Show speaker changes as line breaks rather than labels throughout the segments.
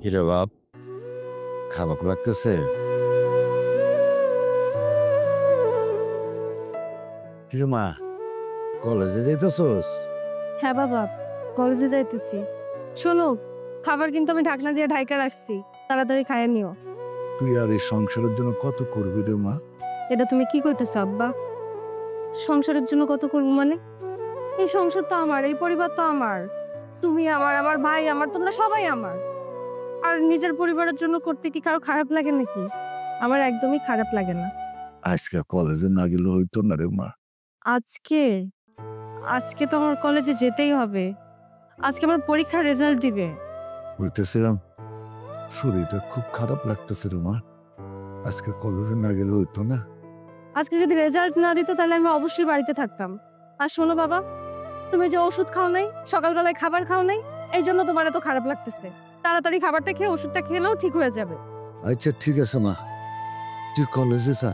কিরে বাপ, খারাপ লাগতেছে? কিরে মা, কলেজে যাইতেছস?
হ্যাঁ বাবা, কলেজে যাইতেছি। শোনো, খাবার কিন্তু আমি ঢাকনা দিয়ে ঢাইকা রাখছি, তাড়াতাড়ি খাইয়ে নিও।
তুই আর এই সংসারের জন্য কত করবি রে মা?
এটা তুমি কি কইতেছ আব্বা? সংসারের জন্য কত করবো মানে? এই সংসার তো আমার, এই পরিবার তো আমার। তুমি আমার, আমার ভাই আমার, তোমরা সবাই আমার। আর নিজের পরিবারের জন্য করতে কি কারো খারাপ লাগে নাকি? আমার একদমই খারাপ লাগে না।
আজকে কলেজে না গেলে হইতো না রে মা।
আজকে আজকে তো আমার কলেজে যেতেই হবে। আজকে আমার পরীক্ষার রেজাল্ট দিবে।
বলতেছিলাম শরীরটা খুব খারাপ লাগতেছে রে মা। আজকে কলেজে না গেলে হইতো না?
আজকে যদি রেজাল্ট না দিত তাহলে আমি অবশ্যই বাড়িতে থাকতাম। আর শোনো বাবা, তুমি যে ওষুধ খাও নাই, সকালবেলায় খাবার খাও নাই, এই জন্য তোমার এত খারাপ লাগতেছে। তাড়াতাড়ি খাবারটা খেয়ে ওষুধটা খেয়ে নাও, ঠিক হয়ে যাবে।
আচ্ছা ঠিক আছে মা, তুই কলেজে যা।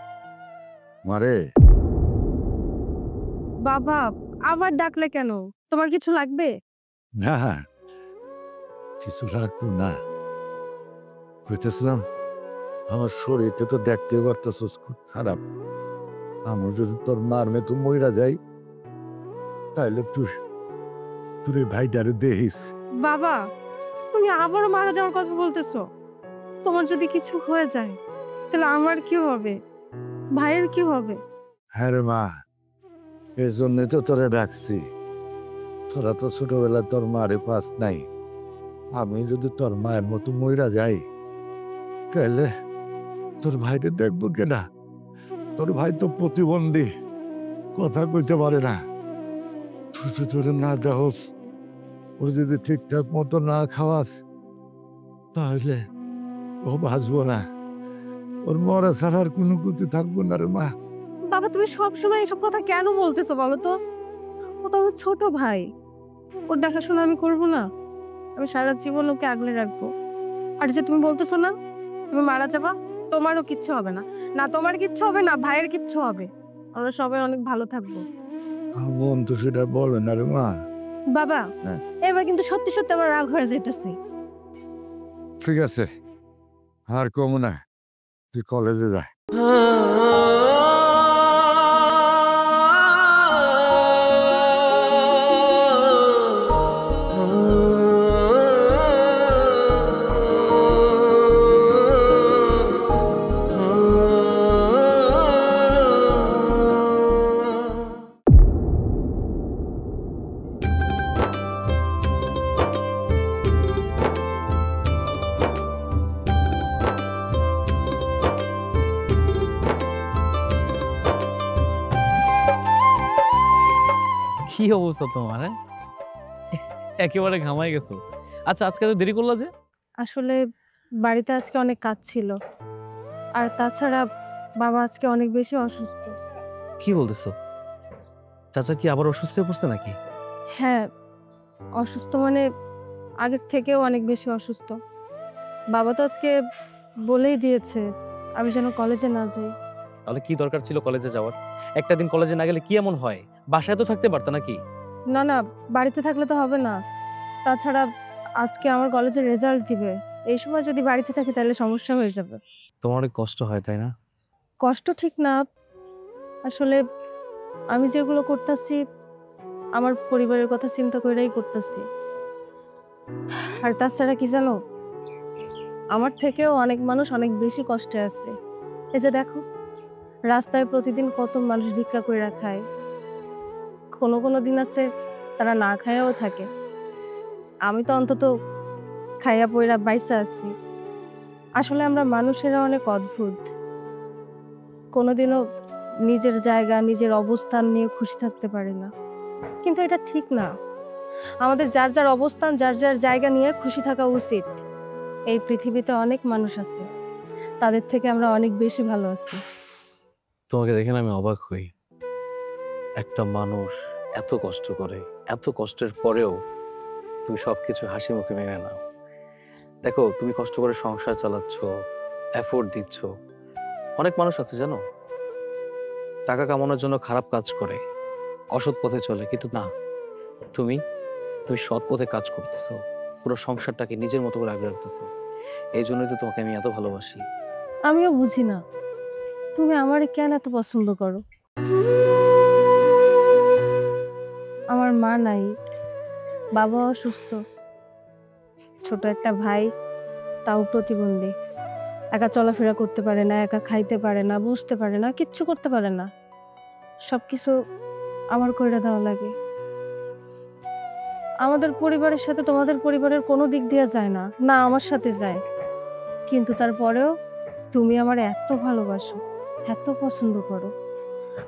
মারে,
বাবা, আবার ডাকলে কেন? তোমার কিছু লাগবে?
না কিছু লাগতো না। কইতেছিলাম আমার শরীরটা তো দেখতে পারতেছস খুব খারাপ। আমার যদি তোর মার মেয়ে তুই মইরা যাই, তাইলে তুই তোর এই ভাইটারে দেখিস।
বাবা, তুমি আবারও মারা যাওয়ার কথা বলতেছো। তোমার যদি কিছু হয়ে যায় তাহলে আমার কি হবে, ভাইয়ের কি হবে?
হ্যাঁ রে মা, এই জন্যই তো তোরে ডাকছি। তোরা তো ছোটবেলায় তোর মারে পাস নাই। আমি যদি তোর মায়ের মতো মইরা যাই, তাহলে তোর ভাইরে দেখবো কেনা? তোর ভাই তো প্রতিবন্ধী, কথা কইতে পারে না। তুই তো তোরে না দেহস, ওর যদি ঠিকঠাক মতো না খাওয়াস, তাহলে ও বাঁচবো না। ওর মরা ছাড়ার কোনো গতি থাকবো না রে মা।
বাবা, তুমি সবসময় এসব কথা কেন বলতেছো বলো তো? ও তো আমার ছোট ভাই, ওর দেখাশোনা আমি করবো না? আমি সারা জীবন ওকে আগলে রাখবো। আর যে তুমি বলতেছো না তুমি মারা যাবা, তোমারও কিচ্ছু হবে না। না তোমার কিচ্ছু হবে, না ভাইয়ের কিচ্ছু হবে। আমরা সবাই অনেক ভালো থাকবো।
মন তো সেটা বলে না রে মা।
বাবা,
হ্যাঁ।
এবার কিন্তু সত্যি সত্যি আমার রাগ হয়ে যাইতেছে।
ঠিক আছে, আর কমু না, তুই কলেজে যা।
কি অবস্থা তোমার? একেবারে ঘামাই গেছো। আচ্ছা, আজকে তো দেরি করলা যে?
আসলে বাড়িতে আজকে অনেক কাজ ছিল, আর তাছাড়া বাবা আজকে অনেক বেশি অসুস্থ।
কি বলতেছো? চাচা কি আবার অসুস্থ হয়ে পড়ছে নাকি?
হ্যাঁ, অসুস্থ মানে আগের থেকেও অনেক বেশি অসুস্থ। বাবা তো আজকে বলেই দিয়েছে আমি যেন কলেজে না যাই।
তাহলে কি দরকার ছিল কলেজে যাওয়ার? একটা দিন কলেজে না গেলে কি এমন হয়? বাসায় তো থাকতে পারতা নাকি?
না না, বাড়িতে থাকলে তো হবে না। তাছাড়া আজকে আমার কলেজের রেজাল্ট দিবে, এই সময় যদি বাড়িতে থাকি তাহলে সমস্যা হয়ে যাবে।
তোমার অনেক কষ্ট হয়, তাই না?
কষ্ট ঠিক না, আসলে আমি যেগুলো করতেছি আমার পরিবারের কথা চিন্তা করেই করতেছি। আর তাছাড়া কি জানো, আমার থেকেও অনেক মানুষ অনেক বেশি কষ্টে আছে। এই যে দেখো, রাস্তায় প্রতিদিন কত মানুষ ভিক্ষা কইরা খায়। কোনো কোনো দিন আছে তারা না খায়াও থাকে। আমি তো অন্তত খাইয়া পইরা বাইসা আছি। আসলে আমরা মানুষেরা অনেক অদ্ভুত। কোনোদিনও নিজের জায়গা, নিজের অবস্থান নিয়ে খুশি থাকতে পারি না। কিন্তু এটা ঠিক না। আমাদের যার যার অবস্থান, যার যার জায়গা নিয়ে খুশি থাকা উচিত। এই পৃথিবীতে অনেক মানুষ আছে, তাদের থেকে আমরা অনেক বেশি ভালো আছি।
তোমাকে দেখে না আমি অবাক হই। একটা মানুষ এত কষ্ট করে, এত কষ্টের পরেও তুমি সবকিছু হাসি মুখে মেনে নাও। দেখো, তুমি কষ্ট করে সংসার চালাচ্ছ, এফোর্ট দিচ্ছ। অনেক মানুষ আছে জানো, টাকা কামানোর জন্য খারাপ কাজ করে, অসৎ পথে চলে, কিন্তু না, তুমি তুমি সৎ পথে কাজ করতেছো, পুরো সংসারটাকে নিজের মতো করে আগলে রাখতেছো। এই জন্যই তো তোমাকে আমি এত ভালোবাসি।
আমিও বুঝি না তুমি আমারে কেন এত পছন্দ করো। আমার মা নাই, বাবা অসুস্থ, ছোট একটা ভাই, তাও প্রতিবন্ধী। একা চলাফেরা করতে পারে না, একা খাইতে পারে না, বসতে পারে না, কিচ্ছু করতে পারে না। সবকিছু আমার কইরা দেওয়া লাগে। আমাদের পরিবারের সাথে তোমাদের পরিবারের কোনো দিক দিয়ে যায় না, না আমার সাথে যায়। কিন্তু তারপরেও তুমি আমার এত ভালোবাসো, এত পছন্দ করো।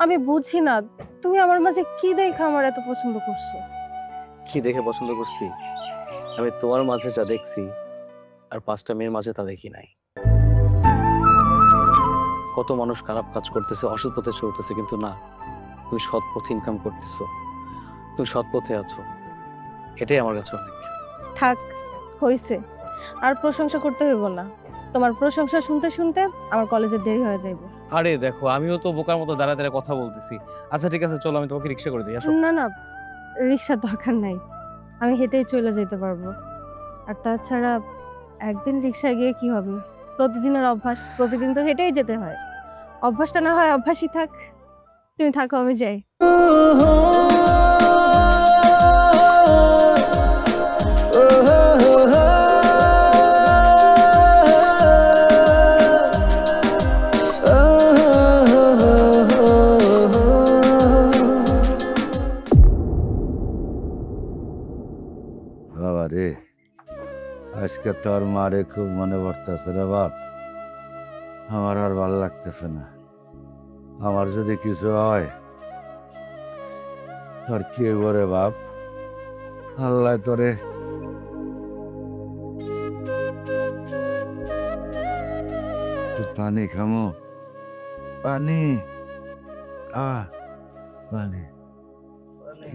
আমি বুঝি না তুমি আমার মাঝে কি দেখে আমার এত পছন্দ করছো।
কি দেখে পছন্দ করছি? আমি তোমার মাঝে যা দেখছি আর 5টা মেয়ের মাঝে তা দেখি নাই। কত মানুষ খারাপ কাজ করতেছে, অসৎ পথে চলতেছে, কিন্তু না, তুমি সৎ পথে ইনকাম করতেছো, তুমি সৎ পথে আছো, এটাই আমার কাছে অনেক।
থাক, হইছে, আর প্রশংসা করতে হইব না। তোমার প্রশংসা শুনতে শুনতে আমার কলেজে দেরি হয়ে যাইব।
আরে দেখো, আমিও তো বোকার মতো দাঁড়া দাঁড়া কথা বলতেছি। আচ্ছা ঠিক আছে, চলো আমি তোমাকে রিক্সা করে দিই, আসো।
না না, রিক্সার দরকার নাই, আমি হেঁটেই চলে যেতে পারবো। আর তাছাড়া একদিন রিক্সায় গিয়ে কি হবে? প্রতিদিনের অভ্যাস, প্রতিদিন তো হেঁটেই যেতে হয়। অভ্যাসটা না হয় অভ্যাসই থাক। তুমি থাকো, আমি যাই।
বাবা রে, আজকে তোর মারে খুব মনে পড়তেছে রে বাপ। আমার আর ভালো লাগতেছে না। আমার যদি কিছু হয় তোর কি হইব রে বাপ? আল্লাহ তোরে একটু পানি খামো, পানি, পানি, পানি।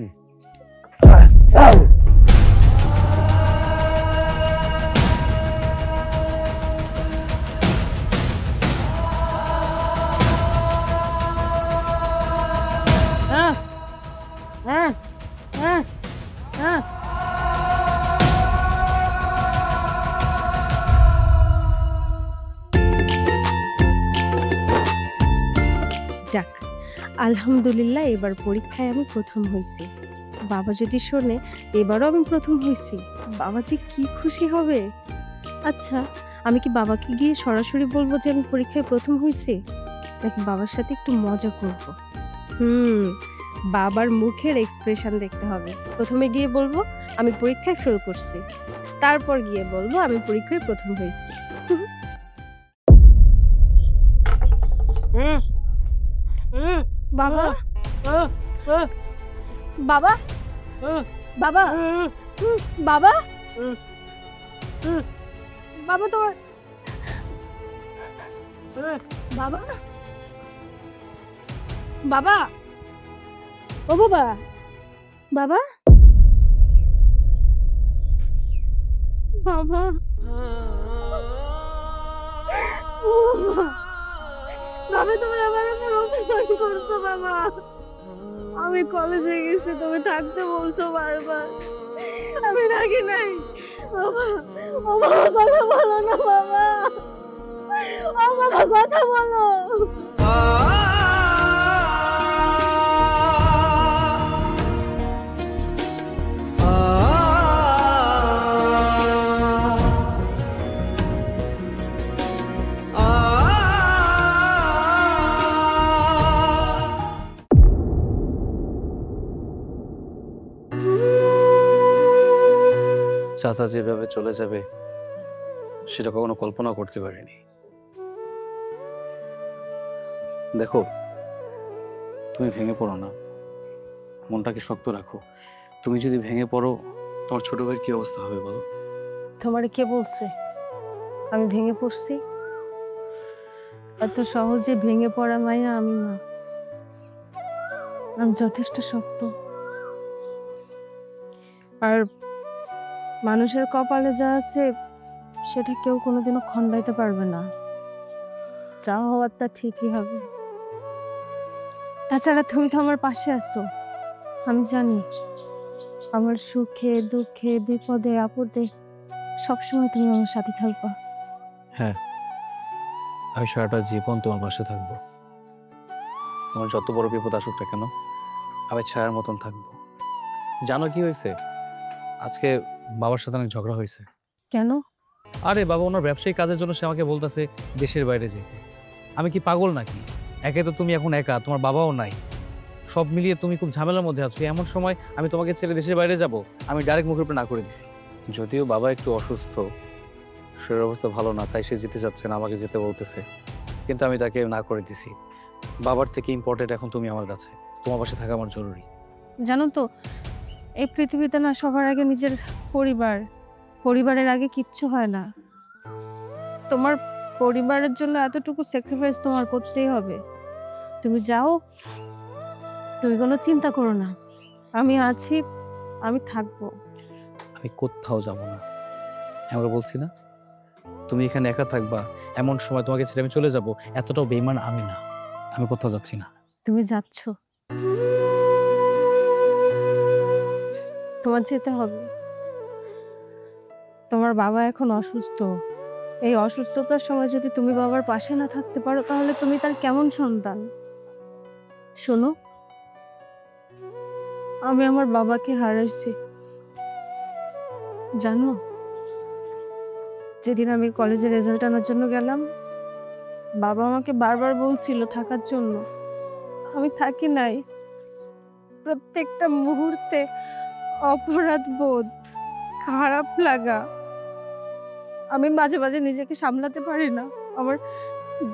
যাক, আলহামদুলিল্লাহ, এবার পরীক্ষায় আমি প্রথম হয়েছি। বাবা যদি শোনে এবারও আমি প্রথম হয়েছি, বাবা যে কি খুশি হবে। আচ্ছা, আমি কি বাবাকে গিয়ে সরাসরি বলবো যে আমি পরীক্ষায় প্রথম হয়েছি, নাকি বাবার সাথে একটু মজা করব? বাবার মুখের এক্সপ্রেশন দেখতে হবে। প্রথমে গিয়ে বলবো আমি পরীক্ষায় ফেল করছি, তারপর গিয়ে বলবো আমি পরীক্ষায় প্রথম হয়েছি। বাবা, বাবা, বাবা, বাবা, বাবা, তোমার বাবা, বাবা, ও বাবা, বাবা, বাবা, ও বাবা, বাবা, তুমি আমার উপর অভিমান করছো বাবা। আমি কলেজে গেছি, তুমি থাকতে বলছো বারবার, আমি থাকি নাই। বাবা, ও বাবা, কথা বলো না বাবা, ও বাবা, কথা বলো।
চাচা যেভাবে চলে যাবে সেটা কখনো কল্পনা করতে পারিনি। দেখো, তুমি ভেঙে পড়ো না, মনটাকে শক্ত রাখো। তুমি যদি ভেঙে পড়ো, তোমার ছোট ভাইয়ের কি অবস্থা হবে বলো?
তোমারে কে বলছে আমি ভেঙে পড়ছি? এত সহজে ভেঙে পড়া মাইয়া আমি না, আমি যথেষ্ট শক্ত। আর মানুষের কপালে যা আছে সেটা কেউ কোনোদিনও খণ্ডাইতে পারবে না। যা হওয়ার তা ঠিকই হবে। তাছাড়া তুমি তো আমার পাশে আছো, আমি জানি আমার সুখে দুঃখে বিপদে আপদে সবসময় তুমি আমার সাথে থাকবা।
হ্যাঁ, আমি সারাটা জীবন তোমার পাশে থাকবো। তোমার যত বড় বিপদ আসুক না কেন, আমি ছায়ার মতন থাকবো। জানো কি হয়েছে? আজকে বাবার সাথে অনেক ঝগড়া হয়েছে।
কেন?
আরে বাবা ওনার ব্যবসায়িক কাজের জন্য সে আমাকে বলতেছে দেশের বাইরে যেতে। আমি কি পাগল নাকি? একে তো তুমি এখন একা, তোমার বাবাও নাই, সব মিলিয়ে তুমি খুব ঝামেলার মধ্যে আছো। এমন সময় আমি তোমাকে ছেড়ে দেশের বাইরে যাব? আমি ডাইরেক্ট মুখের উপরে না করে দিছি। যদিও বাবা একটু অসুস্থ, শরীরের অবস্থা ভালো না, তাই সে যেতে চাচ্ছে না, আমাকে যেতে বলতেছে, কিন্তু আমি তাকে না করে দিছি। বাবার থেকে ইম্পর্টেন্ট এখন তুমি আমার কাছে, তোমার পাশে থাকা আমার জরুরি।
জানো তো, এই পৃথিবীতে না সবার আগে নিজের পরিবার, পরিবারের আগে কিচ্ছু হয় না। তোমার পরিবারের জন্য এতটুকু স্যাক্রিফাইস তোমার করতেই হবে। তুমি যাও, তুমি কোনো চিন্তা করো না, আমি আছি, আমি থাকবো।
আমি কোথাও যাব না, আমরা বলছি না তুমি এখানে একা থাকবা, এমন সময় তোমাকে ছেড়ে আমি চলে যাব, এতটাও বেইমান আমি না। আমি কোথাও যাচ্ছি না।
তুমি যাচ্ছ, তোমার যেতে হবে। তোমার বাবা এখন অসুস্থ। এই অসুস্থতার সময় যদি তুমি বাবার পাশে না থাকতে পারো, তাহলে তুমি তার কেমন সন্তান? শোনো, আমি আমার বাবাকে হারাইছি জানো। যেদিন আমি কলেজে রেজাল্ট আনার জন্য গেলাম, বাবা আমাকে বারবার বলছিল থাকার জন্য, আমি থাকি নাই। প্রত্যেকটা মুহূর্তে অপরাধ বোধ, খারাপ লাগা, আমি মাঝে মাঝে নিজেকে সামলাতে পারি না। আমার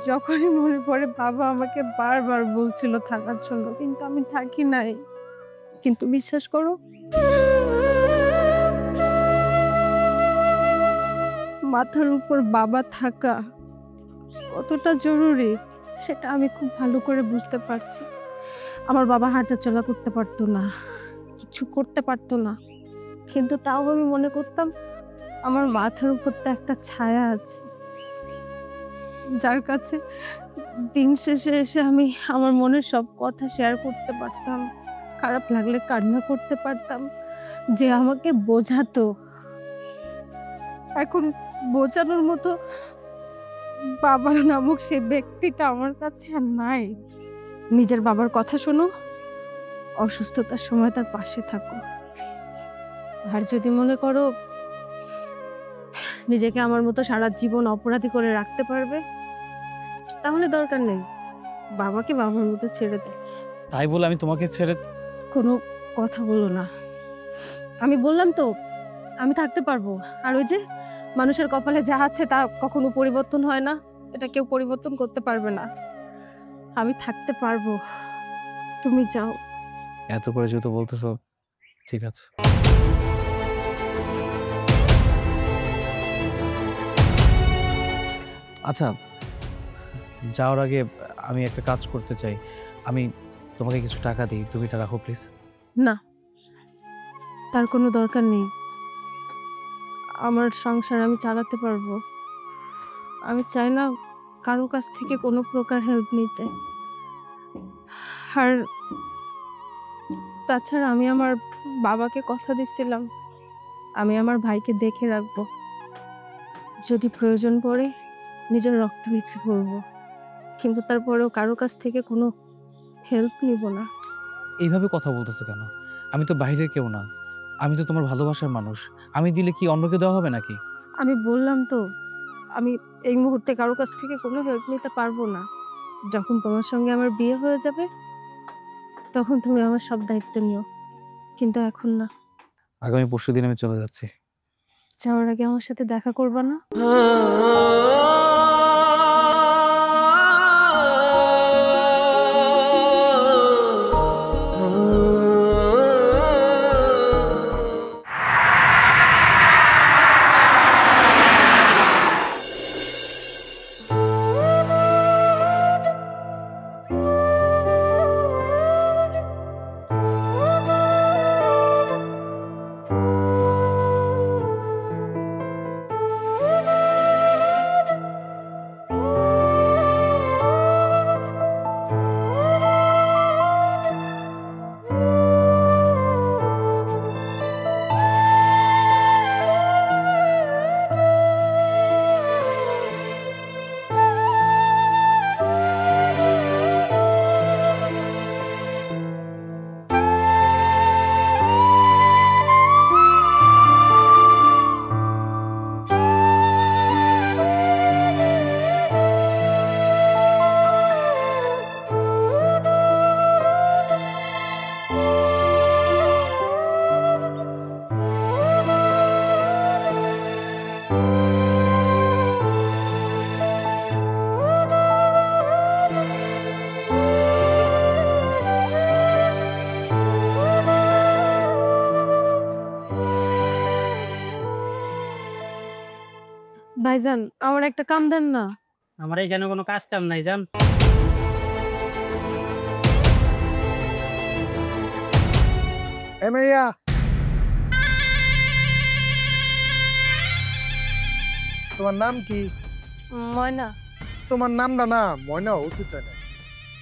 যখনই মনে পড়ে বাবা আমাকে বারবার বলছিল থাকার জন্য, কিন্তু আমি থাকি নাই। কিন্তু বিশ্বাস করো, মাথার উপর বাবা থাকা কতটা জরুরি সেটা আমি খুব ভালো করে বুঝতে পারছি। আমার বাবা হাঁটা চলা করতে পারতো না, কিছু করতে পারতো না, কিন্তু তাও আমি মনে করতাম আমার মাথার উপর তো একটা ছায়া আছে, যার কাছে দিন শেষে এসে আমি আমার মনের সব কথা শেয়ার করতে পারতাম, খারাপ লাগলে কান্না করতে পারতাম, যে আমাকে বোঝাতো। এখন বোঝানোর মতো বাবা নামক সেই ব্যক্তিটা আমার কাছে আর নাই। নিজের বাবার কথা শোনো, অসুস্থতার সময় তার পাশে থাকো প্লিজ। আর যদি মনে করো নিজেকে আমার মতো সারা জীবন অপরাধী করে রাখতে পারবে, তাহলে দরকার নেই, বাবাকে বাবার মতো ছেড়ে দে।
তাই বলে আমি তোমাকে ছেড়ে?
কোনো কথা বলো না, আমি বললাম তো আমি থাকতে পারবো। আর ওই যে মানুষের কপালে যা আছে তা কখনো পরিবর্তন হয় না, এটা কেউ পরিবর্তন করতে পারবে না। আমি থাকতে পারবো, তুমি যাও।
এত করে যেহেতু বলতেছো, ঠিক আছে। আচ্ছা, যাওয়ার আগে আমি একটা কাজ করতে চাই। আমি তোমাকে কিছু টাকা দিই, তুমি এটা রাখো প্লিজ।
না, তার কোনো দরকার নেই, আমার সংসার আমি চালাতে পারবো। আমি চাই না কারো কাছ থেকে কোনো প্রকার হেল্প নিতে। আর তাছাড়া আমি আমার বাবাকে কথা দিচ্ছিলাম আমি আমার ভাইকে দেখে রাখবো, যদি প্রয়োজন পড়ে নিজের রক্ত বিক্রি করবো, কিন্তু তারপরেও কারো কাছ থেকে কোনো হেল্প নিব না।
এইভাবে কথা বলতেছো কেন? আমি তো বাইরের কেউ না, আমি তো তোমার ভালোবাসার মানুষ। আমি দিলে কি অন্যকে দেওয়া হবে নাকি?
আমি বললাম তো আমি এই মুহূর্তে কারো কাছ থেকে কোনো হেল্প নিতে পারবো না। যখন তোমার সঙ্গে আমার বিয়ে হয়ে যাবে তখন তুমি আমার সব দায়িত্ব নিও, কিন্তু এখন না।
আগামী পরশুদিন আমি চলে যাচ্ছি।
যাওয়ার আগে আমার সাথে দেখা করবা না? ভাইজান আমার একটা কাম দেন না।
আমার এখানে কোনো কাজ কাম নাই জান।
এ মাইয়া, তোমার নাম কি?
ময়না।
তোমার নামটা না ময়না হওয়া উচিত হয় না,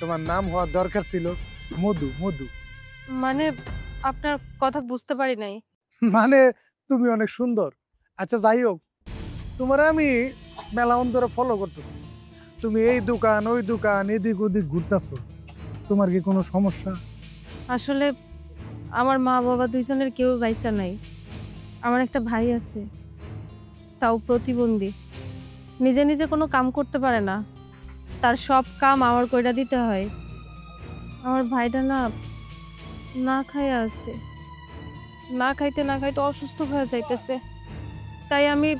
তোমার নাম হওয়ার দরকার ছিল মধু। মধু
মানে আপনার কথা বুঝতে পারি নাই।
মানে তুমি অনেক সুন্দর। আচ্ছা যাই হোক, তোমার আমি মেলা ধরে ফলো করতেছি, তুমি এই দোকান ওই দোকান এদিক ওদিক ঘুরতেছো, তোমার কি কোনো সমস্যা?
আসলে আমার মা বাবা দুইজনের কেউ বাইসা নাই। আমার একটা ভাই আছে, তাও প্রতিবন্ধী, নিজে নিজে কোনো কাম করতে পারে না, তার সব কাম আমার কইরা দিতে হয়। আমার ভাইটা না না খাইয়া আছে, না খাইতে না খাইতে অসুস্থ হয়ে যাইতেছে। তাই আমি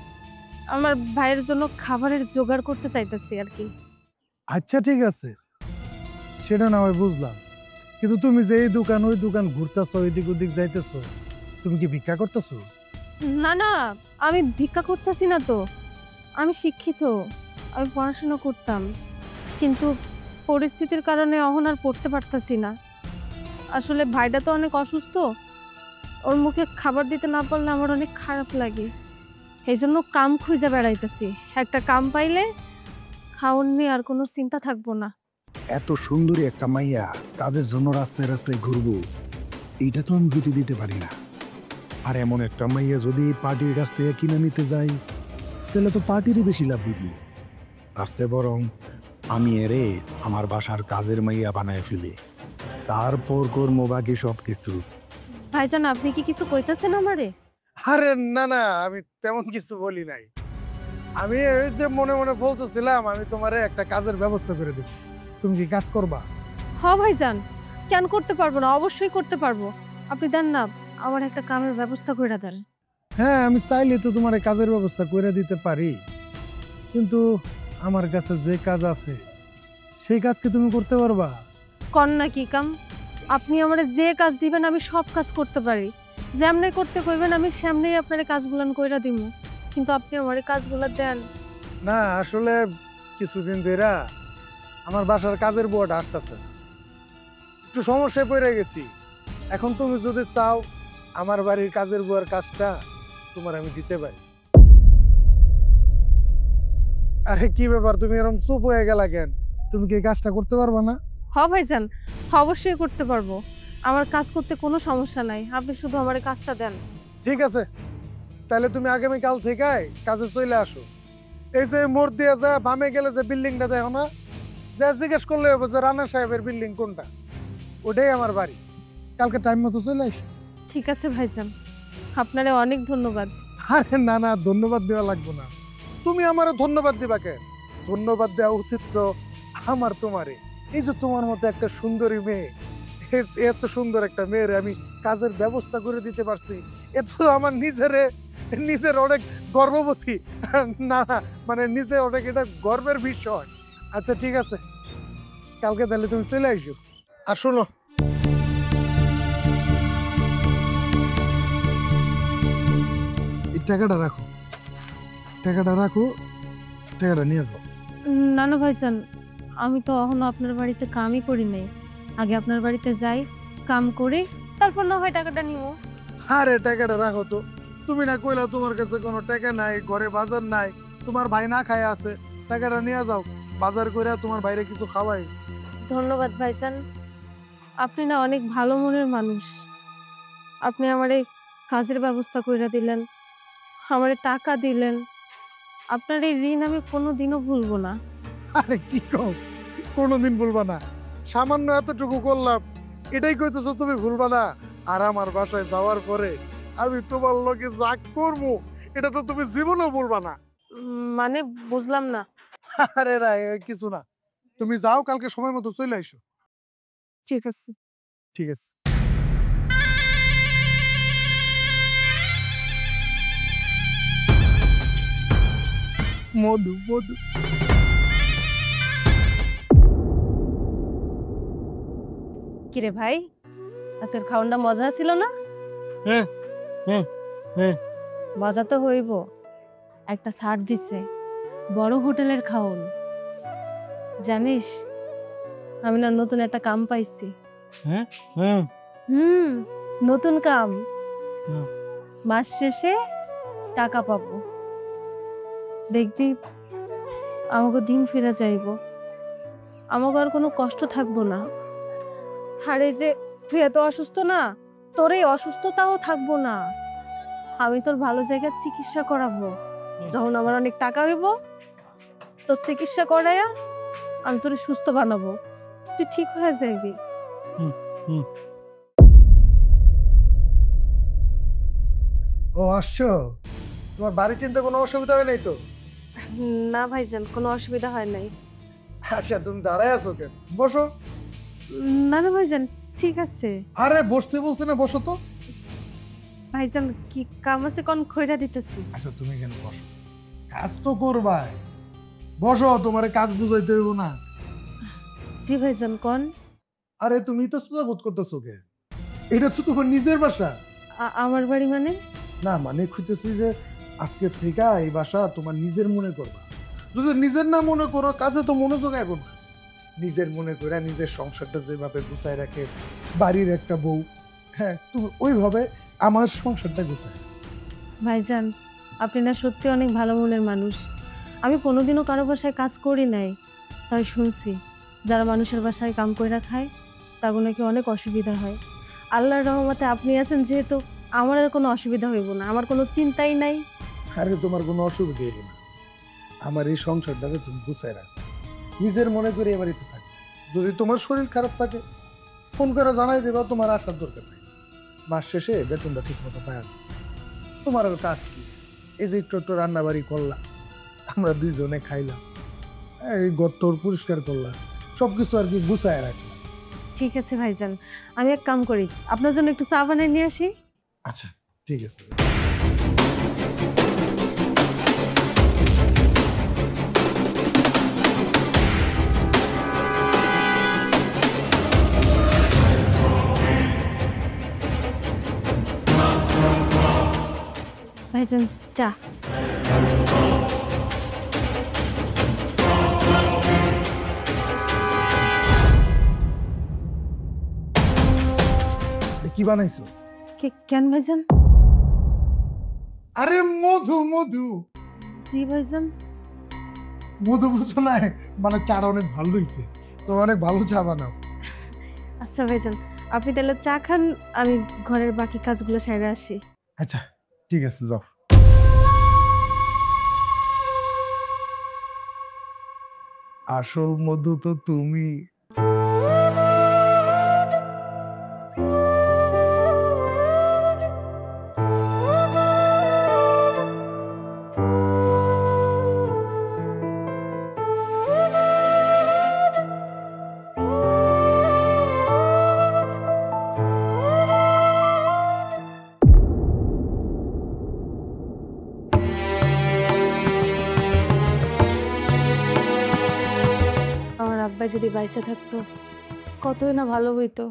আমার ভাইয়ের জন্য খাবারের জোগাড় করতে চাইতেছি আর কি।
আচ্ছা ঠিক আছে, সেটা না হয় বুঝলাম, কিন্তু তুমি যে এই দোকান ওই দোকান ঘুরতেছো এদিক ওদিক যাইতেছো, তুমি কি ভিক্ষা করতেছো?
না না, আমি ভিক্ষা করতেছি না তো, আমি শিক্ষিত, আমি পড়াশোনা করতাম, কিন্তু পরিস্থিতির কারণে অহন আর পড়তে পারতাছি না। আসলে ভাইটা তো অনেক অসুস্থ, ওর মুখে খাবার দিতে না পারলে আমার অনেক খারাপ লাগে, এই জন্য কাম খুঁজে বেড়াইতেছি। একটা কাম পাইলে খাওন নিয়ে আর কোনো চিন্তা থাকবো না।
এত সুন্দরী একটা মাইয়া কাজের জন্য রাস্তায় রাস্তায় ঘুরবো, এইটা তো আমি গতি দিতে পারি না। আর এমন একটা মাইয়া যদি পার্টির কাছ থেকে কিনে নিতে যাই, তাহলে তো পার্টিরই বেশি লাভ দিবি। আসতে বরং আমি এরে আমার বাসার কাজের মাইয়া বানায় ফেলি, তারপর করবো বাকি সব কিছু।
ভাইজান আপনি কি কিছু কইতাছেন আমারে?
আরে না না, আমি তেমন কিছু বলি নাই, আমি ওই যে মনে মনে বলতেছিলাম আমি তোমারে একটা কাজের ব্যবস্থা করে দেব, তুমি কি কাজ করবা?
হ ভাইজান, কেন করতে পারবো না, অবশ্যই করতে পারবো। আপনি দেন না, আমার একটা কামের ব্যবস্থা করে দেন।
হ্যাঁ, আমি চাইলে তো তোমার কাজের ব্যবস্থা করে দিতে পারি, কিন্তু আমার কাছে যে কাজ আছে সেই কাজ কি তুমি করতে পারবা?
কন না কি কাম, আপনি আমারে যে কাজ দিবেন আমি সব কাজ করতে পারি, যেমনে করতে কইবেন আমি সেমনেই আপনার কাজগুলান কইরা দিব, কিন্তু আপনি আমারে কাজগুলা দেন।
না আসলে কিছুদিন ধরে আমার বাসার কাজের বুয়াটা আসতেছে, একটু সমস্যায় পড়ে গেছি। এখন তুমি যদি চাও আমার বাড়ির কাজের বুয়ার কাজটা তোমার আমি দিতে পারি। আরে কি ব্যাপার, তুমি এরকম চুপ হয়ে গেলা কেন? তুমি কি এই কাজটা করতে পারবা না?
হ ভাইজান, অবশ্যই করতে পারবো, আমার কাজ করতে কোনো সমস্যা নাই, আপনি শুধু আমারে কাজটা দেন।
ঠিক আছে, তাহলে তুমি আগামীকাল থেকে কাজে চলে আসো। এই যে মোড় দিয়ে যা বামে গেলে যে বিল্ডিংটা দেখো না, যা জিজ্ঞেস করলে হবে যে রানা সাহেবের বিল্ডিং কোনটা, ওটাই আমার বাড়ি। কালকে টাইম মতো চলে আসো।
ঠিক আছে ভাইজান, আপনারে অনেক ধন্যবাদ।
আরে না না, ধন্যবাদ দেওয়া লাগবে না, তুমি আমারও ধন্যবাদ দিবা কেন? ধন্যবাদ দেওয়া উচিত তো আমার তোমারে। এই যে তোমার মতো একটা সুন্দরী মেয়ে, এত সুন্দর একটা মেয়ের আমি কাজের ব্যবস্থা করে দিতে পারছি, এ তো আমার নিজের অনেক গর্ববতী, না না মানে নিজে অনেক এটা গর্বের বিষয়। আচ্ছা ঠিক আছে, কালকে তাহলে তুমি চলে আসো। আর শোনো, এই টাকাটা রাখো, টাকাটা রাখো, টাকাটা নিয়ে যাও।
না না ভাইজান, আমি তো এখনো আপনার বাড়িতে কামই করি নাই, আগে আপনার বাড়িতে যাই, কাম করে তারপর না হয় টাকাটা নিবো।
আরে টাকাটা রাখো তো, তুমি না কইলা তোমার কাছে কোনো টাকা নাই, ঘরে বাজার নাই, তোমার ভাই না খায় আছে, টাকাটা নিয়ে যাও, বাজার করে তোমার বাইরে কিছু খাওয়াই।
ধন্যবাদ ভাইজান, আপনি না অনেক ভালো মনের মানুষ, আপনি আমারে কাজের ব্যবস্থা কইরা দিলেন, আমারে টাকা দিলেন, আপনার এই ঋণ আমি কোনোদিনও ভুলবো না।
আরে কি কও, কোনোদিন ভুলবা না? সামান্য এতটুকু করলাম, এটাই কইতেছো তুমি ভুলবা না? আর আমার বাসায় যাওয়ার পরে আমি তোমার লগে যা করবো এটা তো তুমি জীবনেও ভুলবা না।
মানে বুঝলাম না।
আরে না, কিছু না, তুমি যাও, কালকে সময় মতো চলে আইসো।
ঠিক আছে।
ঠিক আছে। মধু মধু
কিরে ভাই, আজকের খাওয়ানটা মজা ছিল না?
হ্যাঁ হ্যাঁ হ্যাঁ।
মজা তো হইব, একটা ছাড় দিছে, বড় হোটেলের খাওন। জানিস, আমি না নতুন একটা কাম পাইছি।
হ্যাঁ হ্যাঁ
হুম, নতুন কাম।
হুম।
মাস শেষে টাকা পাবো। দেখবি আমাকে দিন ফিরে যাইব, আমাকে আর কোনো কষ্ট থাকবো না। আর এই যে তুই এত অসুস্থ না, তোর এই অসুস্থতাও থাকবো না। আমি তোর ভালো জায়গায় চিকিৎসা করাবো। যখন আমার অনেক টাকা হইব, তোর চিকিৎসা করাইয়া আমি তোর সুস্থ বানাবো, তুই ঠিক হয়ে যাবি।
ও আসছো, তোমার বাড়ি চিন্তা কোনো অসুবিধা হয় নাই তো?
না ভাইজান, কোনো অসুবিধা হয় নাই।
আচ্ছা তুমি দাঁড়ায় আছো কেন, বসো।
না না ভাইজান, ঠিক আছে।
আরে বসতে বলছে না, বসো তো।
ভাইজান কি কাম আছে কোন খইরা দিতেছি।
আচ্ছা তুমি কেন বসো, কাজ তো করবাই, বসো। তোমার কাজ বুঝাইতে হইব না।
জি ভাইজান কোন।
আরে তুমি তো সুদা বোধ করতেছো কে? এটা তো তোমার নিজের বাসা
আমার বাড়ি মানে?
না, মানে খুঁজতেছি যে আজকে থেকে এই বাসা তোমার নিজের মনে করবা। যদি নিজের না মনে করো, কাজে তো মনোযোগ এখন না। নিজের মনে করে নিজের সংসারটা যেভাবে গুছায় রাখে বাড়ির একটা বউ, হ্যাঁ তুমি ওইভাবে আমার সংসারটা গুছায়।
ভাইজান আপনি না সত্যি অনেক ভালো মনের মানুষ। আমি কোনোদিনও কারো বাসায় কাজ করি নাই, তাই শুনছি যারা মানুষের বাসায় কাম কইরা খায় তার নাকি অনেক অসুবিধা হয়। আল্লাহর রহমতে আপনি আছেন যেহেতু আমার আর কোনো অসুবিধা হইব না, আমার কোনো চিন্তাই নাই।
আরে তোমার কোনো অসুবিধা হইল না। আমার এই সংসারটাকে তুমি গুছায় রাখো, নিজের মনে করে এ বাড়িতে থাকো। যদি তোমার শরীর খারাপ থাকে ফোন করে জানাই দেবা, তোমার আসার দরকার নেই। মাস শেষে বেতনটা ঠিক মতো পায় না। তোমার আর কাজ কি? এই যে একটু রান্না বাড়ি করলাম, আমরা দুইজনে খাইলাম, এই গর্তর পরিষ্কার করলাম, সবকিছু আর কি গুছায় রাখলাম।
ঠিক আছে ভাইজান, আমি এক কাম করি, আপনার জন্য একটু চা বানিয়ে নিয়ে আসি।
আচ্ছা ঠিক আছে।
ভাইজান চা।
কি বানাইছো?
কেন ভাইজান?
আরে মধু, মধু।
জি ভাইজান।
মধু বুঝছো না, মানে চাটা অনেক ভালো হয়েছে, তুমি অনেক ভালো চা বানাও।
আচ্ছা ভাইজান, আপনি তাহলে চা খান, আমি ঘরের বাকি কাজগুলো সেরে আসি।
আচ্ছা ঠিক আছে, যাও। আসল মধু তো তুমি।
আমার আব্বা যদি বাইসে থাকতো কতই না ভালো হইতো।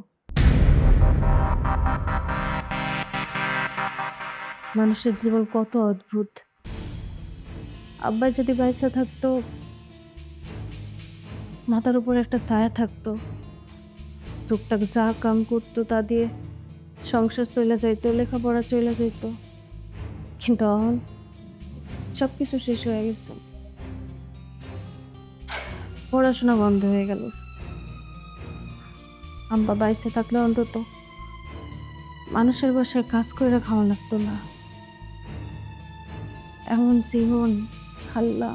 মানুষের জীবন কত অদ্ভুত। আব্বা যদি বাইসে থাকতো, মাথার উপর একটা ছায়া থাকতো, টুকটাক যা কাম করতো তা দিয়ে সংসার চলে যাইতো, লেখাপড়া চলে যাইতো। কিন্তু এখন সবকিছু শেষ হয়ে গেছে, পড়াশোনা বন্ধ হয়ে গেল। আব্বা বাইসে থাকলে অন্তত মানুষের বাসায় কাজ করে খাওয়া লাগতো না। এমন জীবন আল্লাহ।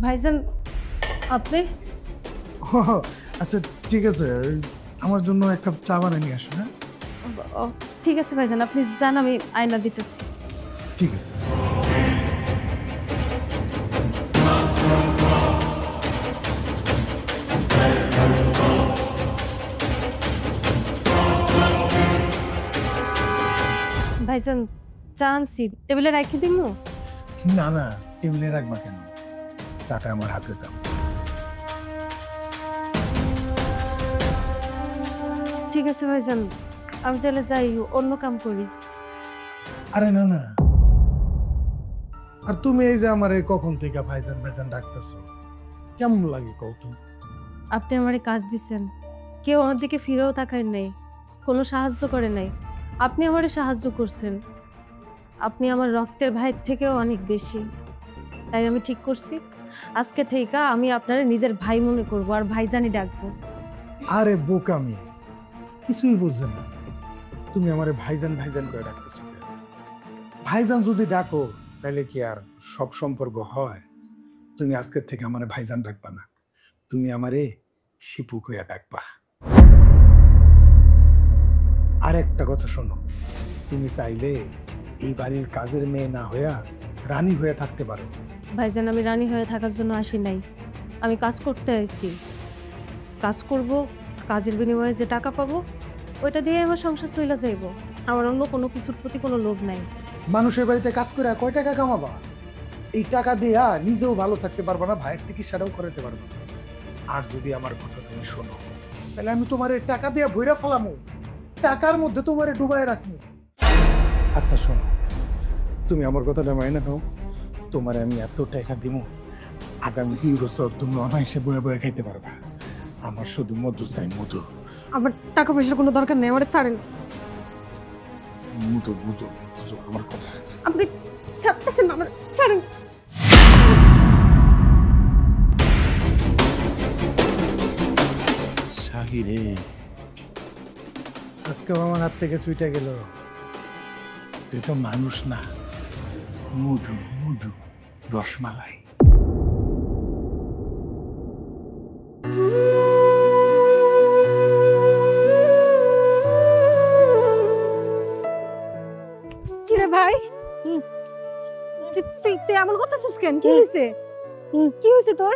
ভাইজান আপনি?
আচ্ছা ঠিক আছে, আমার জন্য এক কাপ চা বানিয়ে নিয়ে আসো। হ্যাঁ
ও, ঠিক আছে ভাইজান, আপনি যান, আমি আয়না দিতেছি।
ঠিক আছে।
ভাইজান চা আনছি, টেবিলে রাখি দিব?
না না, টেবিলে রাখবা কেন, চাটা আমার হাতে দাও।
ঠিক আছে ভাইজান, আমি তাহলে যাই, অন্য কাম করি।
আরে না না, আর তুমি এই যে আমারে কখন থেকে ভাইজান ভাইজান ডাকতেছো, কেমন লাগে কও তুমি?
আপনি আমারে কাজ দিছেন, কেউ আমার দিকে ফিরেও তাকায় নাই, কোনো সাহায্য করে নাই। আপনি আমারে সাহায্য করছেন। আপনি আমার রক্তের ভাইয়ের থেকেও অনেক বেশি। তাই আমি ঠিক করছি আজকে থেকে আমি আপনার নিজের ভাই মনে করব আর ভাইজানি ডাকবো।
আরে বোকামি, কিছুই বুঝছেন না। তুমি আমারে ভাইজান ভাইজান করে ডাকতেছো কেন? ভাইজান যদি ডাকো তাহলে কি আর সব সম্পর্ক হয়? তুমি আজকের থেকে আমারে ভাইজান ডাকবা না, তুমি আমারে শিপু কইয়া ডাকবা। আর একটা কথা শোনো, তুমি চাইলে এই বাড়ির কাজের মেয়ে না হইয়া রানী হয়ে থাকতে পারো।
ভাইজান, আমি রানী হয়ে থাকার জন্য আসি নাই, আমি কাজ করতে আইছি। কাজ করব, কাজের বিনিময়ে যে টাকা পাবো ওইটা দিয়ে আমার সংসার চলে যাইব। আমার অন্য কোনো কিছুর প্রতি কোনো লোভ নাই।
মানুষের বাড়িতে কাজ করে কয় টাকা কামাবা? এই টাকা দিয়া নিজেও ভালো থাকতে পারবা না, ভাইয়ের চিকিৎসাটাও করাতে পারবা না। আর যদি আমার কথা তুমি শোনো, তাহলে আমি তোমার টাকা দিয়া ভইরা ফেলামু, টাকার মধ্যে তোমারে ডুবাই রাখবো। আচ্ছা শোনো, তুমি আমার কথাটা মাইনা নাও। তোমারে আমি এত টাকা দিব, আগামী 2 বছর তুমি অনায়াসে বয়ে বয়ে খাইতে পারবা। আমার শুধু মধু চাই, মধু।
আমার টাকা পয়সার কোনো দরকার নেই, আমার ছাড়েন।
মধু বুঝো, বুঝো আমার কথা।
আপনি ছাড়তেছেন, আমার ছাড়েন।
শাহিরে,
আজকে আমার হাত থেকে ছুটে গেল। তুই তো মানুষ না, মধু, মধু, রসমালাই।
কিরে ভাই, তুই তুই এমন করতেছিস কেন? কি হয়েছে? কি হয়েছে তোর?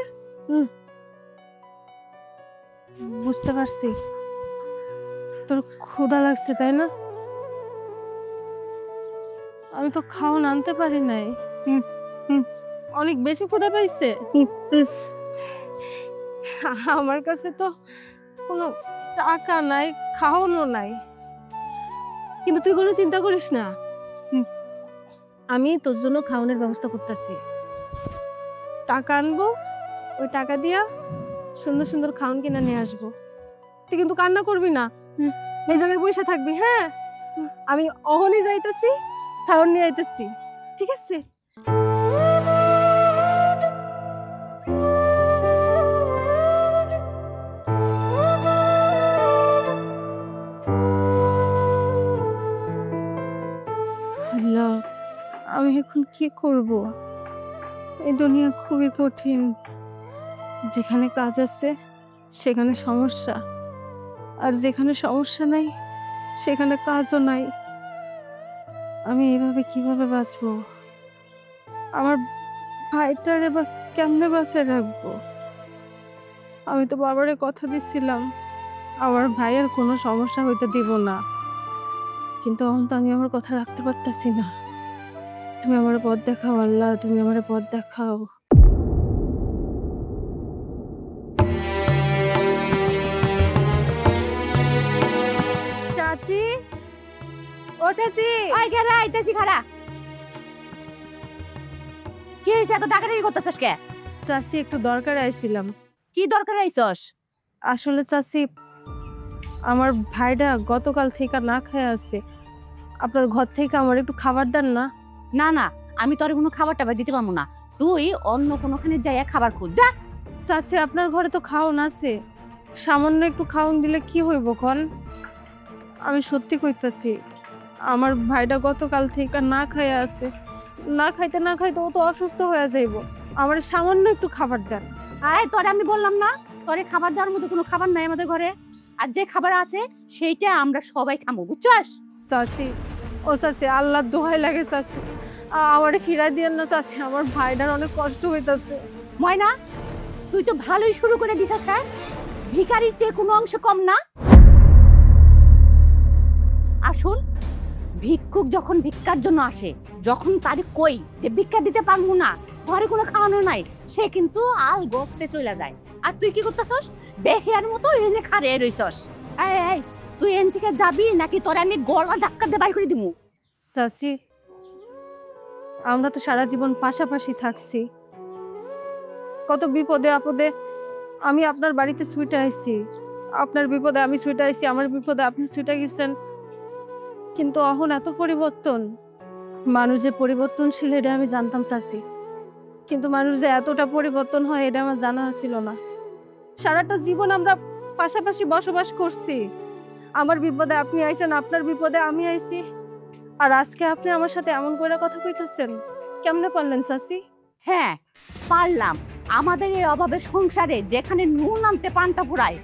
বুঝতে পারছি, তোর ক্ষুধা লাগছে তাই না? আমি তো খাওয়ান আনতে পারি নাই। অনেক বেশি ক্ষুধা পাইছে। আমার কাছে তো কোনো টাকা নাই, খাওয়ানো নাই। কিন্তু তুই কোনো চিন্তা করিস না, আমি তোর জন্য খাওয়ানোর ব্যবস্থা করতেছি। টাকা আনবো, ওই টাকা দিয়া সুন্দর সুন্দর খাওয়ান কিনে নিয়ে আসবো। তুই কিন্তু কান্না করবি না, এই জায়গায় বসে থাকবি। হ্যাঁ, আমি অহনি যাইতেছি, খাওয়ান নিয়ে আইতেছি, ঠিক আছে? আল্লাহ, আমি এখন কি করব? এই দুনিয়া খুবই কঠিন। যেখানে কাজ আছে সেখানে সমস্যা, আর যেখানে সমস্যা নাই সেখানে কাজও নাই। আমি এভাবে কিভাবে বাঁচবো? আমার ভাইটার এবার কেমনে বাঁচিয়ে রাখবো? আমি তো বাবারে কথা দিচ্ছিলাম আমার ভাইয়ের কোনো সমস্যা হইতে দিব না, কিন্তু এখন তো আমি আমার কথা রাখতে পারতেছি না। তুমি আমার পথ দেখাও আল্লাহ, তুমি আমার পথ দেখাও। চাচি, ও চাচি,
ওই গেরা আইতাছি খারা। কি হইছে, এত টাকাটারি করতেছস কে?
চাচি একটু দরকারে আইছিলাম।
কি দরকার আইছস?
আসলে চাচি, আমার ভাইটা গতকাল থেকে না খেয়ে আছে। আপনার ঘর থেকে আমার একটু খাবার দেন না?
না না, আমি তোর কোনো খাবার টাবার দিতে পারবো না। তুই অন্য কোনোখানে যাইয়া খাবার খুঁজ যা।
চাচি, আপনার ঘরে তো খাওন আছে, সামান্য একটু খাওন দিলে কি হইব কোন? আমি সত্যি কইতাছি, আমার ভাইটা গতকাল থেকে না খাইয়া আছে। না খাইতে না খাইতে ও তো অসুস্থ হয়ে যাইব। আমার সামান্য একটু খাবার দেন।
আয়, তোরে আমি বললাম না তোরে খাবার দেওয়ার মতো কোনো খাবার নাই আমাদের ঘরে। আর যে খাবার আছে সেইটা আমরা সবাই খাবো, বুঝছস?
চাচি, ও চাচি, আল্লাহর দোহাই লাগে চাচি, আমারে ফিরাই দিয়েন না চাচি, আমার ভাইটার অনেক কষ্ট হইতাছে।
ময়না, তুই তো ভালোই শুরু করে দিছস। হ্যাঁ, ভিখারির চেয়ে কোনো অংশ কম না। আসুন, ভিক্ষুক যখন ভিক্ষার জন্য আসে, যখন তারে কই যে ভিক্ষা দিতে পারবো না, ঘরে কোনো খাওয়ানো নাই, সে কিন্তু আল গোস্তে চলে যায়। আর তুই কি করতেছস? বেহিয়ার মতো এনে খাড়িয়ে রইছস। এই এই, তুই এন থেকে যাবি নাকি তোরে আমি গলা ধাক্কা দিয়ে বাড়ি করে দিমু?
চাচি, আমরা তো সারা জীবন পাশাপাশি থাকছি। কত বিপদে আপদে আমি আপনার বাড়িতে ছুটে আইছি, আপনার বিপদে আমি ছুটে আইছি, আমার বিপদে আপনি ছুটে গেছেন। কিন্তু এখন এত পরিবর্তন, মানুষ যে পরিবর্তনশীল এটা আমি জানতাম চাচি, কিন্তু মানুষ যে এতটা পরিবর্তন হয় এটা আমার জানা ছিল না। সারাটা জীবন আমরা পাশাপাশি বসবাস করছি, আমার বিপদে আপনি আইছেন, আপনার বিপদে আমি আইছি, আর আজকে আপনি আমার সাথে এমন করে কথা কইতেছেন, কেমনে পারলেন চাচি?
হ্যাঁ পারলাম। আমাদের এই অভাবের সংসারে যেখানে নুন আনতে পান্তা পুরায়,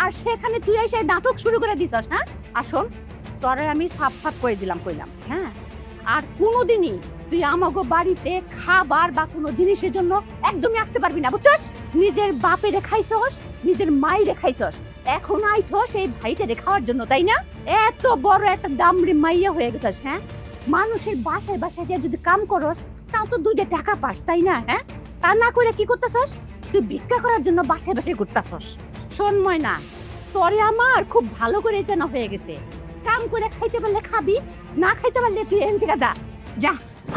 আর সেখানে তুই এসে নাটক শুরু করে দিছস। হ্যাঁ আসল তোরে আমি সাফ সাফ করে দিলাম, কইলাম হ্যাঁ আর কোনোদিনই তুই আমাগো বাড়িতে খাবার বা কোনো জিনিসের জন্য একদমই আসতে পারবি না, বুঝছস? নিজের বাপেরে খাইছস, নিজের মাইরে খাইছস, এখন আইছস এই ভাইটারে খাওয়ার জন্য, তাই না? এত বড় একটা দামড়ি মাইয়া হয়ে গেছস। হ্যাঁ মানুষের বাসায় বাসায় যে যদি কাম করস তাও তো 2টা টাকা পাস, তাই না? হ্যাঁ তা না করে কি করতেছস? তুই ভিক্ষা করার জন্য বাসায় বাসায় ঘুরতেছস। শোন ময়না, তোরে আমার খুব ভালো করে জানা হয়ে গেছে। কাম করে খাইতে পারলে খাবি, না খাইতে পারলে তুই এখান থেকে যা।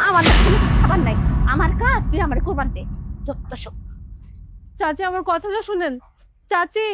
আমার খাবার নাই, আমার কাজ তুই আমার কোরবান দে। যত সব।
চাচি আমার কথাটা শুনেন, চাচি।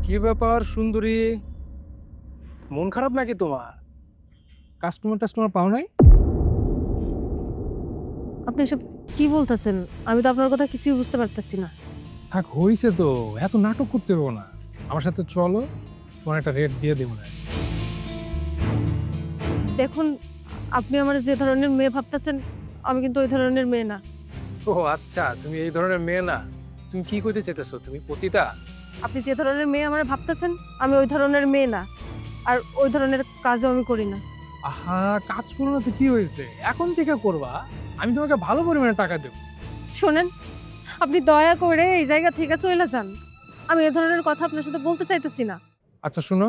কি ব্যাপার সুন্দরী, মন খারাপ নাকি তোমার? কাস্টমার পাও নাই?
আপনি এসব কি বলতেছেন? আমি তো আপনার কথা কিছুই বুঝতে পারতেছি না।
থাক হইছে তো, এত নাটক করতে হবে না। আমার সাথে চলো, তোমার একটা রেট দিয়ে দেবো না।
দেখুন, আপনি আমার যে ধরনের মেয়ে ভাবতেছেন আমি কিন্তু ওই ধরনের মেয়ে না।
ও আচ্ছা, তুমি এই ধরনের মেয়ে না। তুমি কি করতে চাইতেছো? তুমি পতিতা?
আপনি যে ধরনের মেয়ে আমার ভাবতেছেন আমি ওই ধরনের মেয়ে না, আর ওই ধরনের কাজও আমি করি না।
আহা, কাজ করো না তো কি হয়েছে? এখন থেকে করবা, আমি তোমাকে ভালো পরিমাণে টাকা দেবো।
শোনেন, আপনি দয়া করে এই জায়গা থেকে চলে যান। আমি এ ধরনের কথা আপনার সাথে বলতে চাইতেছি না।
আচ্ছা শোনো,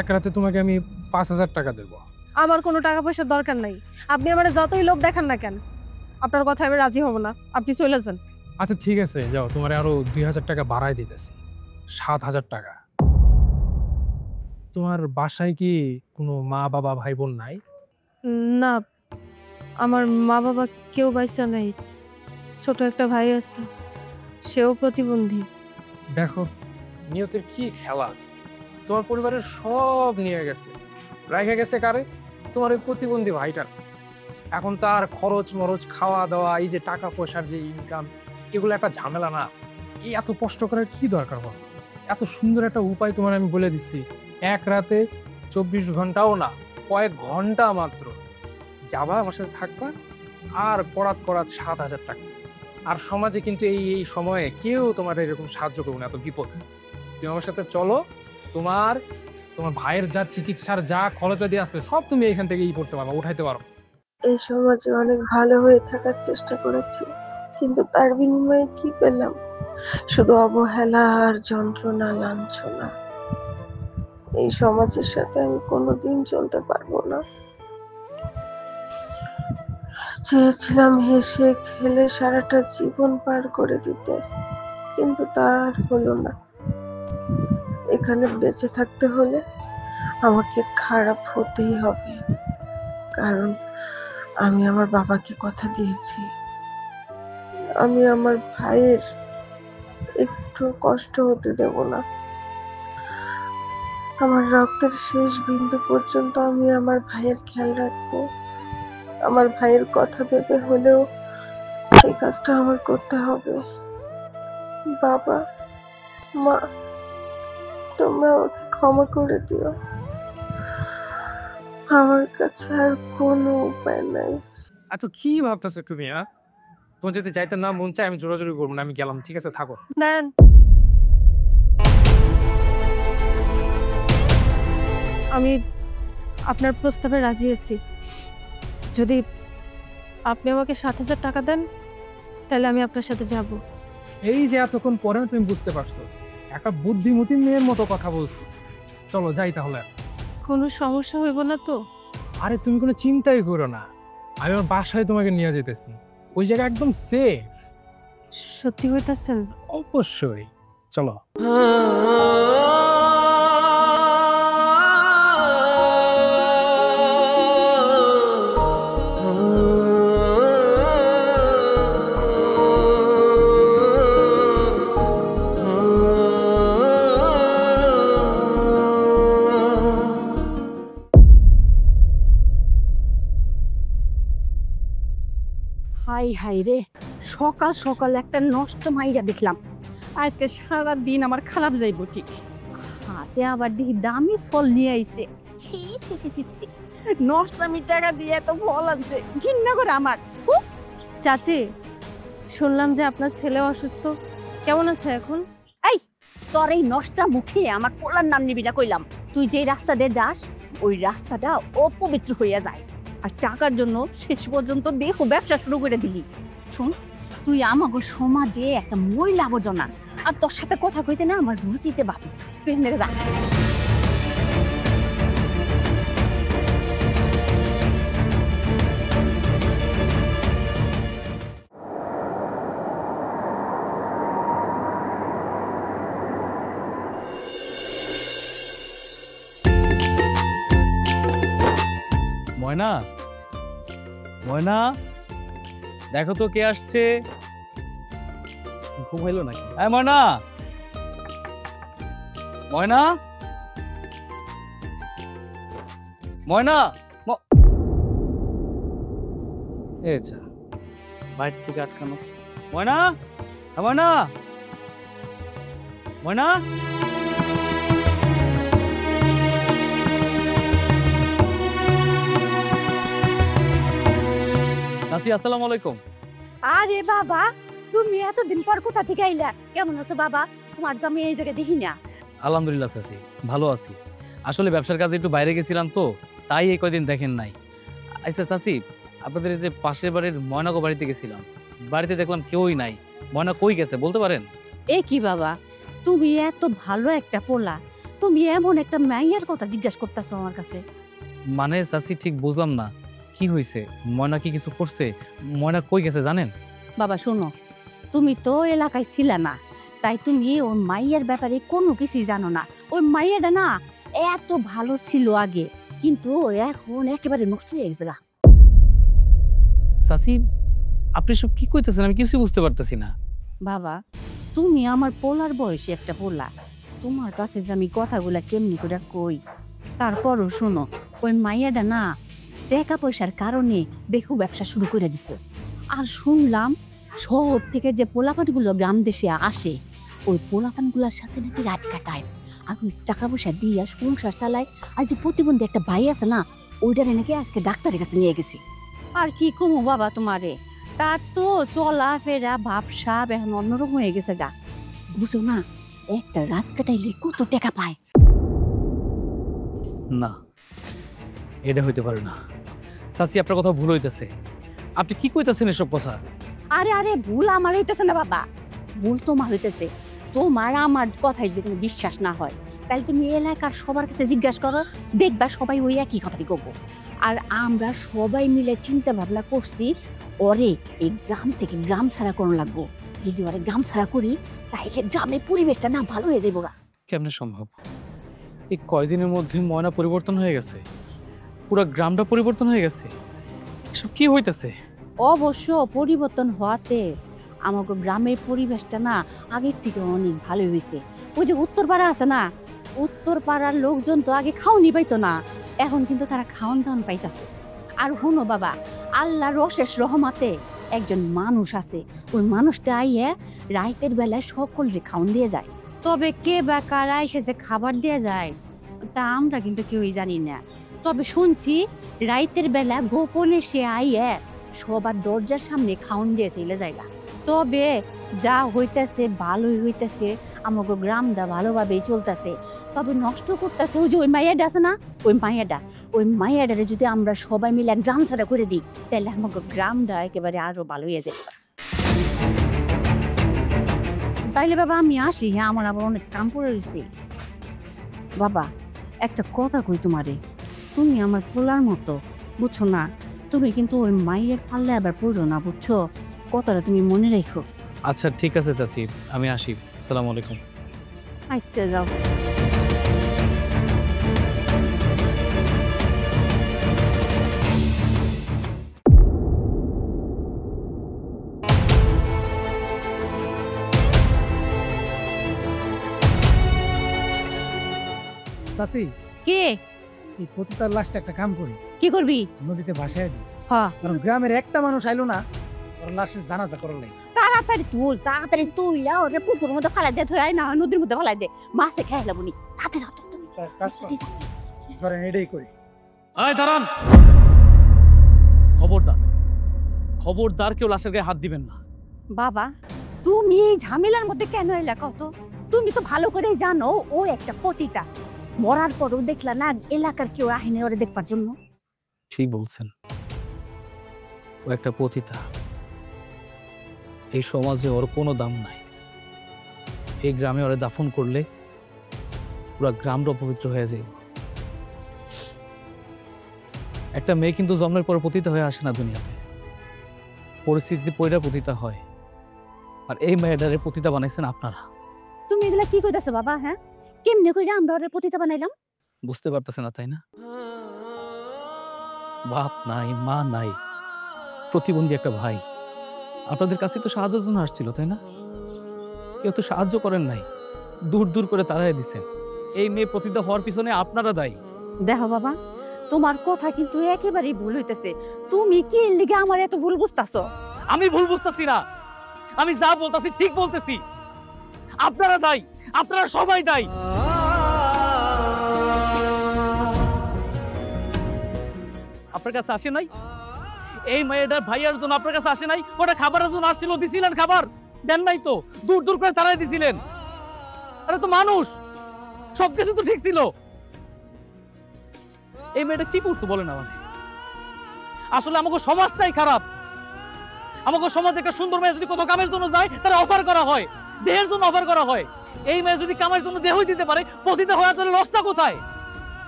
এক রাতে তোমাকে আমি 5,000 টাকা দেবো।
আমার কোনো টাকা পয়সার দরকার নাই। আপনি আমার যতই লোভ দেখান না কেন, আপনার কথা আমি রাজি হব না। আপনি চলে যান।
আচ্ছা ঠিক আছে, যাও, তোমার আরো 2,000 টাকা বাড়াই দিতেছি, 7,000 টাকা। তোমার বাসায় কি কোনো মা বাবা ভাই বোন নাই?
না, আমার মা বাবা কেউ বাইসা নাই। ছোট একটা ভাই আছে, সেও প্রতিবন্ধী।
দেখো নিয়তের কি খেলা, তোমার পরিবারের সব নিয়ে গেছে, রেখে গেছে কারে? তোমার ওই প্রতিবন্ধী ভাইটার। এখন তার খরচ মরচ, খাওয়া দাওয়া, এই যে টাকা পয়সার যে ইনকাম, এগুলো একটা ঝামেলা না? এই এত কষ্ট করার কি দরকার বল? এত সুন্দর একটা উপায় তোমার আমি বলে দিচ্ছি। এক রাতে 24 ঘন্টাও না, কয়েক ঘন্টা মাত্র যাবা, আমার সাথে থাকবা, আর করাত 7,000 টাকা। আর সমাজে কিন্তু এই সময়ে কেউ তোমার এরকম সাহায্য করবে না, এত বিপদ। তুমি আমার সাথে চলো, তোমার ভাইয়ের যা চিকিৎসার যা খরচাদি আছে সব তুমি এখান থেকে করতে পারো, উঠাইতে পারো।
এই সমাজে অনেক ভালো হয়ে থাকার চেষ্টা করেছি, কিন্তু তার বিনিময়ে কি পেলাম? শুধু অবহেলা আর যন্ত্রণা, লাঞ্ছনা। এই সমাজের সাথে আমি কোনোদিন চলতে পারবো না। চেয়েছিলাম হেসে খেলে সারাটা জীবন পার করে দিতে, কিন্তু তার হলো না। এখানে বেঁচে থাকতে হলে আমাকে খারাপ হতেই হবে, কারণ আমি আমার বাবাকে কথা দিয়েছি আমি আমার ভাইয়ের একটু কষ্ট হতে দেব না। আমার রক্তের শেষ বিন্দু পর্যন্ত আমি আমার ভাইয়ের খেয়াল রাখবো। আমার ভাইয়ের কথা ভেবে হলেও সেই কাজটা আমার করতে হবে। বাবা, মা, তোমরা ওকে ক্ষমা করে দিও। আমার কাছে আর কোনো উপায় নাই।
আচ্ছা কি ভাবতেছো তুমি? তোমার যদি যাইতে না মন চায়, আমি জোরাজোরি করবো না, আমি গেলাম, ঠিক আছে? থাকো।
দাঁড়ান, আমি আপনার প্রস্তাবে রাজি আছি। যদি আপনি আমাকে 7,000 টাকা দেন তাহলে আমি আপনার সাথে যাব।
এই যে এতক্ষণ পরে তুমি বুঝতে পারছো, একটা বুদ্ধিমতী মেয়ের মতো কথা বলছি। চলো যাই তাহলে।
কোনো সমস্যা হইব না তো?
আরে তুমি কোনো চিন্তাই করো না, আমি আমার বাসায় তোমাকে নিয়ে যেতেছি। ওই জায়গা একদম সেফ।
সত্যি হইতাছেন?
অবশ্যই, চলো।
হাই হাই রে, সকাল সকাল একটা নষ্ট মাইয়া দেখলাম। আজকে সারা দিন আমার খারাপ যাইব ঠিক। হাতে আবার দেখি দামি ফল নিয়ে আইছে। ছি ছি ছি ছি ছি, নষ্ট আমি টাকা দিয়ে এত ফল আনছে, ঘৃণা করে আমার।
চাচি, শুনলাম যে আপনার ছেলে অসুস্থ, কেমন আছে এখন?
এই, তোর এই নষ্টা মুখে আমার পোলার নাম নিবি না কইলাম। তুই যেই রাস্তা দিয়ে যাস ওই রাস্তাটা অপবিত্র হইয়া যায়, আর টাকার জন্য শেষ পর্যন্ত দেখো ব্যবসা শুরু করে দিলি। শোন, তুই আমাকে সমাজে একটা মহিলা আবর্জনা, আর তোর সাথে কথা কইতে না আমার রুচিতে বাধে। তুই এখান থেকে যা।
ময়না, ময়না, দেখো তো কে আসছে। ঘুম হইলো নাকি? হ্যাঁ ময়না, ময়না, ময়না, এই যা, বাইরে থেকে আটকানো। ময়না, ময়না, ময়না। চাচি, আসসালামু আলাইকুম।
আরে বাবা, তুমি এতদিন পর কোথা থেকে আইলা? কেমন আছো বাবা? তোমার তো আমি এই জায়গায় দেখি না।
আলহামদুলিল্লাহ চাচি, ভালো আছি। আসলে ব্যবসার কাজে একটু বাইরে গেছিলাম তো, তাই এই কয়দিন দেখেন নাই। আচ্ছা চাচি, আপনাদের এই যে পাশের বাড়ির ময়নাকে বাড়িতে গেছিলাম, বাড়িতে দেখলাম কেউই নাই। ময়না কই গেছে বলতে পারেন?
এ কি বাবা, তুমি এত ভালো একটা পোলা, তুমি এমন একটা মাইয়ার কথা জিজ্ঞাসা করতেছো আমার কাছে?
মানে চাচি ঠিক বুঝলাম না, কি হয়েছে? ময়না কি কিছু করছে? ময়না কই গেছে জানেন?
বাবা শোনো, তুমি তো এলাকায় ছিল না, তাই তুমি ওই মাইয়ার ব্যাপারে কোনো কিছুই জানো না। ওই মাইয়াটা না এত ভালো ছিল আগে, কিন্তু এখন একেবারে নষ্ট হয়ে গেছে।
চাচি, আপনি সব কি কইতেছেন? আমি কিছুই বুঝতে পারতেছি না।
বাবা, তুমি আমার পোলার বয়সী একটা পোলা, তোমার কাছে যে আমি কথাগুলা কেমনি করে কই। তারপরও শোনো, ওই মাইয়াটা না টাকা পয়সার কারণে বেহু ব্যবসা শুরু করে দিছে। আর শুনলাম শহর থেকে যে পোলাপানগুলো গ্রাম দেশে আসে, ওই পোলাপানগুলোর সাথে নাকি রাত কাটায়, আর ওই টাকা পয়সা দিয়ে সংসার চালায়। আর যে প্রতিবন্ধী একটা ভাই আছে না, ওইটারে নাকি আজকে ডাক্তারের কাছে নিয়ে গেছে। আর কি কমো বাবা তোমারে, তার তো চলা ফেরা ভাবসা এখন অন্যরকম হয়ে গেছে গা। বুঝো না, একটা রাত কাটাইলে কত টাকা পায়।
না, এটা হইতে পারে না। চাচি, আপনার কথা ভুল হইতেছে। আপনি কি কইতাছেন এসব কথা?
আরে আরে, ভুল আমার হইতেছে না বাবা, ভুল তোমার হইতেছে। তোমার আমার কথায় যদি কোনো বিশ্বাস না হয়, তাহলে তুমি এলাকার সবার কাছে জিজ্ঞাসা করো, দেখবা সবাই ওই একই কথাটি করবো। আর আমরা সবাই মিলে চিন্তা ভাবনা করছি, ওরে এই গ্রাম থেকে গ্রাম ছাড়া কোনো লাগবো। যদি ওরে গ্রাম ছাড়া করি, তাহলে গ্রামের পরিবেশটা না ভালো হয়ে যাবো।
কেমনে সম্ভব? এই কয়দিনের মধ্যে ময়না পরিবর্তন হয়ে গেছে, পুরো গ্রামটা পরিবর্তন হয়ে গেছে। এসব কি হইতেছে?
অবশ্য পরিবর্তন হওয়াতে আমাকে গ্রামের পরিবেশটা না আগের থেকে অনেক ভালো হয়েছে। ওই যে উত্তরপাড়া আছে না, উত্তর পাড়ার লোকজন তো আগে খাওয়ানি পাইতো না, এখন কিন্তু তারা খাওয়ান দাওয়ান পাইতাছে। আর হুনো বাবা, আল্লাহর অশেষ রহমতে একজন মানুষ আছে, ওই মানুষটা আইয়ে রাইতের বেলায় সকলরে খাওয়ান দিয়ে যায়। তবে কে বা কারা এসে যে খাবার দিয়ে যায় তা আমরা কিন্তু কেউই জানি না। তবে শুনছি রাইতের বেলা গোপনে সে আইয়ে সবার দরজার সামনে খাওয়ান দিয়ে চলে জায়গা। তবে যা হইতেছে ভালোই হইতেছে, আমাকে গ্রামটা ভালোভাবেই চলতেছে। তবে নষ্ট করতেছে ওই যে ওই মাইয়াটা আছে না, ওই মাইয়াটারে যদি আমরা সবাই মিলে এক গ্রাম ছাড়া করে দিই, তাহলে আমাকে গ্রামটা একেবারে আরো ভালো হয়ে যাবে। তাইলে বাবা আমি আসি, হ্যাঁ আমার আবার অনেক কাম পড়ে রয়েছে। বাবা একটা কথা কই তোমারে, তুমি আমার পোলার মতো, বুঝছো না? তুমি কিন্তু ওই মাইয়ের পাল্লে আবার পড়ো না, বুঝছো? কথাটা তুমি মনে রেখো।
আচ্ছা ঠিক আছে চাচি, আমি আসি। আসসালামু আলাইকুম।
আচ্ছা যাও।
চাচি,
কে?
এই পতিতার লাশটা একটা কাম করি,
কি করবি?
নদীতে ভাসায় দিই।
হ্যাঁ
কারণ গ্রামের একটা মানুষ আইলো না, ওর লাশের জানাজা করার লাগে।
তাড়াতাড়ি তুই ওরে পুকুরের মধ্যে ফালাই দে, থই না নদীর মধ্যে ফালাই দে, মাছে খেয়ে লাবনি। তাতে যাও তো তুমি।
কাজ করেন, এটাই করি।
আয় দাঁড়ান, খবরদার খবরদার কেউ লাশের গায়ে হাত দিবেন না।
বাবা তুমি এই ঝামেলার মধ্যে কেন এলা কত? তুমি তো ভালো করেই জানো ও একটা পতিতা, মরার পরও দেখলা না এলাকার কেউ আহিনে ওরে দেখবার জন্য।
ঠিক বলছেন, ও একটা পতিতা। এই সমাজে ওর কোনো দাম নাই। এই গ্রামে ওরে দাফন করলে পুরো গ্রামটা অপবিত্র হয়ে যায়। একটা মেয়ে কিন্তু জন্মের পরে পতিতা হয়ে আসে না দুনিয়াতে, পরিস্থিতি পয়রা পতিতা হয়। আর এই মেয়েটারে পতিতা বানাইছেন আপনারা।
তুমি এগুলা কি কইতাছো বাবা? হ্যাঁ কেমনে কইরা আমরা ওরে পতিতা বানাইলাম?
বুঝতে পারতেছে না তাই না? বাপ নাই, মা নাই, প্রতিবন্ধী একটা ভাই আপনাদের কাছে তো সাহায্যের জন্য আসছিল তাই না? কেউ তো সাহায্য করেন নাই, দূর দূর করে তাড়াই দিছেন। এই মেয়ে পতিতা হওয়ার পিছনে আপনারা দায়ী।
দেখো বাবা, তোমার কথা কিন্তু একেবারেই ভুল হইতেছে। তুমি কি এর লিগে আমার এত ভুল বুঝতাছো?
আমি ভুল বুঝতেছি না, আমি যা বলতেছি ঠিক বলতেছি। আপনারা দায়ী, আপনারা সবাই দায়ী। আপনার কাছে আসে নাই এই মেয়েটার ভাইয়ার জন্য? আপনার কাছে আসে নাই? ওটা খাবারের জন্য আসছিল, দিছিলেন খাবার? দেন নাই তো, দূর দূর করে তারাই দিছিলেন। আরে তো মানুষ, সবকিছু তো ঠিক ছিল। এই মেয়েটা কি করতো বলেন আমাকে? আসলে আমাকে সমাজটাই খারাপ। আমাকে সমাজ একটা সুন্দর মেয়ে যদি কত কামের জন্য যায়, তারা অফার করা হয়, দেহের জন্য অফার করা হয়। এই মেয়ে যদি কামের জন্য দেহই দিতে পারে, পতিতা হয়ে তাহলে লসটা কোথায়?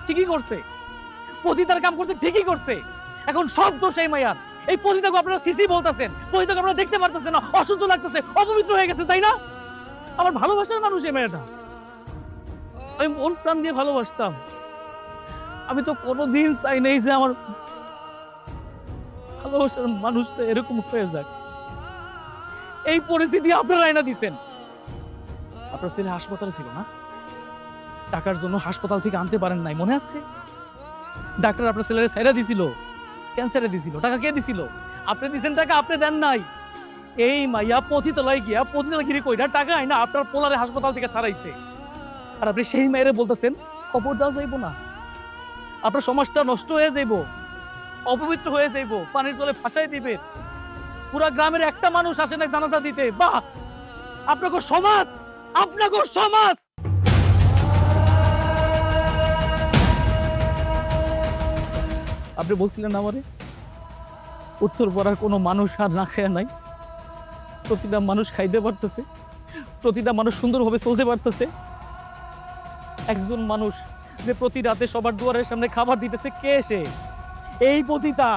ঠিকই করছে, পতিতার কাম করছে, ঠিকই করছে। এখন সব দোষ এই মাইয়ার। এই পতিতাকে আপনারা সিসি বলতেছেন, পতিতাকে আপনারা দেখতে পারতেছেন না, অসহ্য লাগতেছে, অপবিত্র হয়ে গেছে তাই না? আমার ভালোবাসার মানুষ এই মেয়েটা, আমি মন প্রাণ দিয়ে ভালোবাসতাম। আমি তো কোনোদিন চাই নাই যে আমার ভালোবাসার মানুষটা এরকম হয়ে যাক। এই পরিস্থিতি আপনারা আইনা দিচ্ছেন। আপনার ছেলে হাসপাতালে ছিল না, টাকার জন্য হাসপাতাল থেকে আনতে পারেন নাই, মনে আছে? ডাক্তার আপনার ছেলের ছেড়ে দিছিল, ক্যান্সারে দিছিল। টাকা কে দিছিল? আপনি দিছেন টাকা, আপনি দেন নাই। এই মাইয়া পতিতলায় গিয়া পতিতলাগিরি কইরা টাকা আইনা আপনার পোলারে হাসপাতাল থেকে ছাড়াইছে। আর আপনি সেই মেয়েরে বলতেছেন খবর দেওয়া যাইব না, আপনার সমাজটা নষ্ট হয়ে যাইব, অপবিত্র হয়ে যাইব, পানির জলে ফাঁসাই দিবে। পুরা গ্রামের একটা মানুষ আসে নাই জানাজা দিতে। বাহ, আপনাকে সমাজ, আপনাকে সমাজ। আপনি বলছিলেন আমারে উত্তর পাড়ার কোনো মানুষ আর না খায় নাই, প্রতিটা মানুষ খাইতে পারতেছে, প্রতিটা মানুষ সুন্দরভাবে চলতে পারতেছে। একজন মানুষ যে প্রতি রাতে সবার দুয়ারের সামনে খাবার দিতেছে, কে সে? এই পতিতা,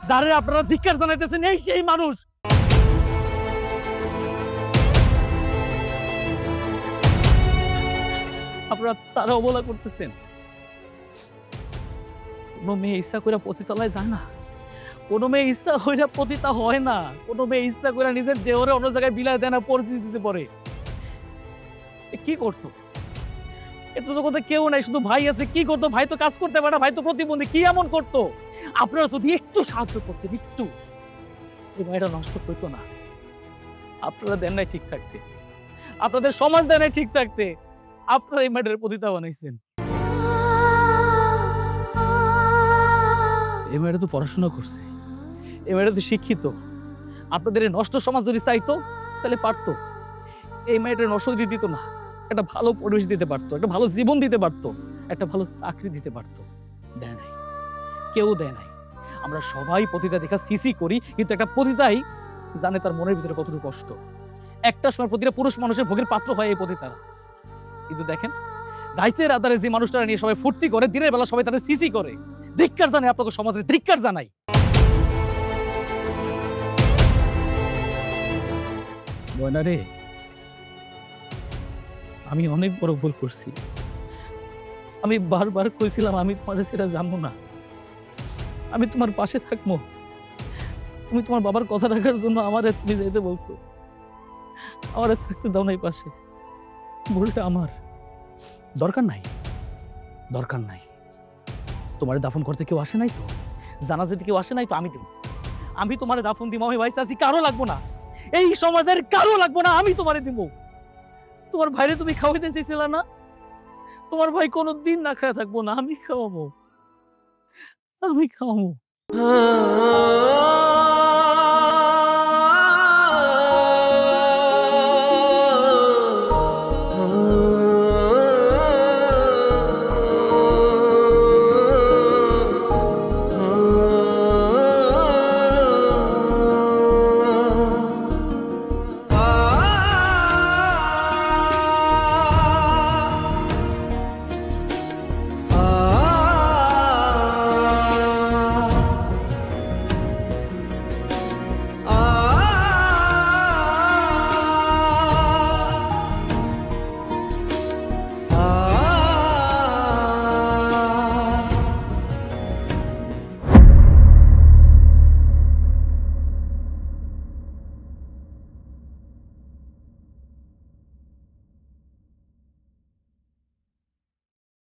যারে আপনারা ধিক্কার জানাইতেছেন, এই সেই মানুষ। আপনারা তারা অবহেলা করতেছেন। কোনো মেয়ে ইচ্ছা করে পতিতালয় যায় না, কোনো মেয়ে ইচ্ছা করে পতিতা হয় না, কোনো মেয়ে ইচ্ছা করে নিজের দেহরে অন্য জায়গায় বিলায় দেয় না, পরিস্থিতিতে পড়ে। কি করতো? এটা জগতে কেউ নাই, শুধু ভাই আছে। কি করতো? ভাই তো কাজ করতে পারে না, ভাই তো প্রতিবন্ধী। কি এমন করতো? আপনারা যদি একটু সাহায্য করতেন, একটু, এই ভাইটা নষ্ট করতো না। আপনারা দেন নাই ঠিক থাকতে, আপনাদের সমাজ দেন নাই ঠিক থাকতে, আপনারা এই মেয়েটার পতিতা বানাইছেন। এই মেয়েটা তো পড়াশোনা করছে, এই মেয়েটা তো শিক্ষিত। আপনাদের এই নষ্ট সমাজ যদি চাইতো তাহলে পারতো। এই মেয়েটা নষ্ট দিত না, একটা ভালো পরিবেশ দিতে পারতো, একটা ভালো জীবন দিতে পারতো, একটা ভালো চাকরি দিতে পারতো। দেয় নাই, কেউ দেয় নাই। আমরা সবাই পতিতা দেখা সিসি করি, কিন্তু একটা পতিতাই জানে তার মনের ভিতরে কতটুকু কষ্ট। একটা সময় প্রতিটা পুরুষ মানুষের ভোগের পাত্র হয় এই পতিতারা। কিন্তু দেখেন, রাইতের আধারে যে মানুষটারা নিয়ে সবাই ফুর্তি করে, দিনের বেলা সবাই তাদের সিসি করে। ধিক্কার জানাই আপনাকে সমাজের, ধিক্কার জানাই। বয়না রে, আমি অনেক বড় ভুল করছি। আমি বারবার কইছিলাম আমি তোমার সেটা জানবো না, আমি তোমার পাশে থাকবো। তুমি তোমার বাবার কথা রাখার জন্য আমারে তুমি যেতে বলছো, আমারে থাকতে দাও নাই পাশে। ভুলটা আমার। দরকার নাই, দরকার নাই। তোমারে দাফন করতে কেউ আসে নাই তো, জানাজাতে কেউ আসে নাই তো, আমি দেব। আমি তোমারে দাফন দিব, আমি ভাই চাচ্ছি, কারো লাগবো না, এই সমাজের কারো লাগবো না, আমি তোমারে দিব। তোমার ভাইরে তুমি খাওয়াইতে চাইছিলা না? তোমার ভাই কোনোদিন না খাওয়া থাকবো না, আমি খাওয়াবো, আমি খাওয়াবো।